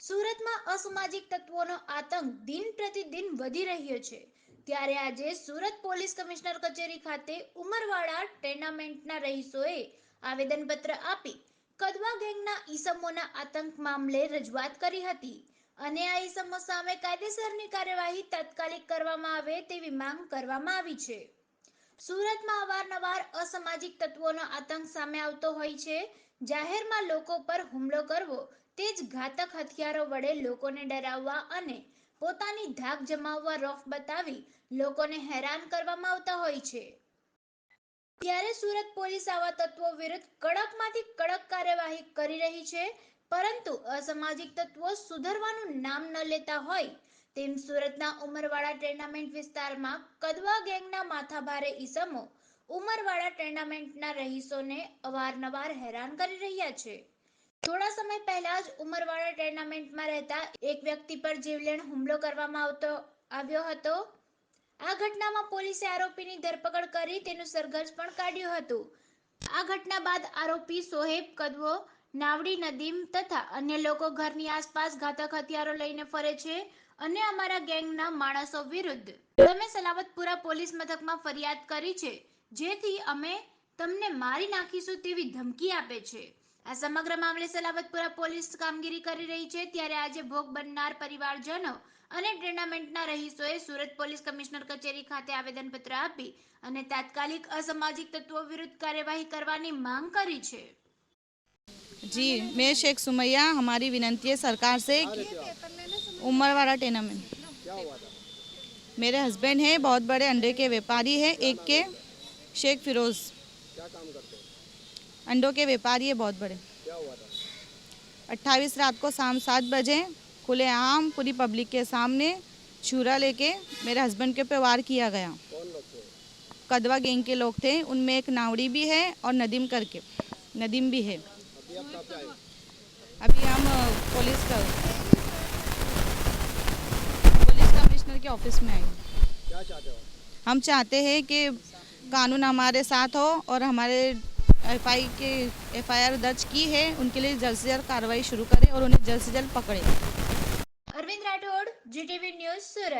સુરતમાં અસામાજિક તત્વોનો આતંક દિન પ્રતિદિન વધી રહ્યો છે। ત્યારે આજે સુરત પોલીસ કમિશનર કચેરી ખાતે ઉમરવાડા ટેનામેન્ટના રહીશોએ આવેદનપત્ર આપી કડવા ગેંગના ઈસમોના આતંક મામલે રજૂઆત કરી હતી અને આ ઈસમો સામે કાયદેસરની કાર્યવાહી તાત્કાલિક કરવામાં આવે તેવી માંગ કરવામાં આવી છે। સુરતમાં અવારનવાર અસામાજિક તત્વોનો આતંક સામે આવતો હોય છે। જાહેરમાં લોકો પર હુમલો કરવો, તે જ ઘાતક હથિયારો વડે લોકોને ડરાવવા અને પોતાની ધાક જમાવવા રોફ બતાવી લોકોને હેરાન કરવામાં આવતા હોય છે। ત્યારે સુરત પોલીસ આવા તત્વો વિરુદ્ધ કડકમાંથી કડક કાર્યવાહી કરી રહી છે, પરંતુ અસામાજિક તત્વો સુધરવાનું નામ ન લેતા હોય તેમ સુરતના ઉમરવાડા ટેનામેન્ટ વિસ્તારમાં કડવા ગેંગના માથાભારે ઈસમો ઉમરવાડા ટેનામેન્ટના રહીશોને અવારનવાર હેરાન કરી રહ્યા છે। થોડા સમય પહેલા જ ઉમરવાડા ટેનામેન્ટમાં રહેતા એક વ્યક્તિ પર જીવલેણ હુમલો કરવામાં આવ્યો હતો। આ ઘટનામાં પોલીસે આરોપીની ધરપકડ કરી તેનું સરઘસ પણ કાઢ્યું હતું। આ ઘટના બાદ આરોપી સોહેબ કદવો, નાવડી નદીમ તથા અન્ય લોકો ઘરની આસપાસ ઘાતક હથિયારો લઈને ફરે છે અને અમારા ગેંગના માણસો વિરુદ્ધ તમે સલાવતપુરા પોલીસ મથકમાં ફરિયાદ કરી છે, જેથી અમે તમને મારી નાખીશું તેવી ધમકી આપે છે। આ સમગ્ર મામલે સલાવતપુરા પોલીસ કામગીરી કરી રહી છે। ત્યારે આજે ભોગ બનનાર પરિવારજનો અને ટેનામેન્ટના રહીશોએ સુરત પોલીસ કમિશનર કચેરી ખાતે આવેદનપત્ર આપી અને તાત્કાલિક અસામાજિક તત્વો વિરુદ્ધ કાર્યવાही કરવાની માંગ કરી છે। जी, मैं शेख सुमैया, हमारी विनंती है सरकार से उमरवाड़ा टेनामेंट क्या हुआ था? मेरे हस्बैंड हैं, बहुत बड़े अंडे के व्यापारी हैं। एक के शेख फिरोज़ क्या काम करते हैं? अंडों के व्यापारी है बहुत बड़े। क्या हुआ था? 28 रात को शाम 7 बजे खुलेआम पूरी पब्लिक के सामने छुरा लेके मेरे हस्बैंड के पे वार किया गया। कौन लोग थे? कदवा गैंग के लोग थे, उनमें एक नावड़ी भी है और नदीम करके नदीम भी है। अभी आप कहाँ पे आए? अभी हम पुलिस कमिश्नर के ऑफिस में आए। क्या चाहते हो? हम चाहते हैं कि कानून हमारे साथ हो और हमारे एफआईआर दर्ज की है, उनके लिए जल्द से जल्द कार्रवाई शुरू करें और उन्हें जल्द से जल्द पकड़े। अरविंद राठौड़, जीटीवी न्यूज़, सूरत।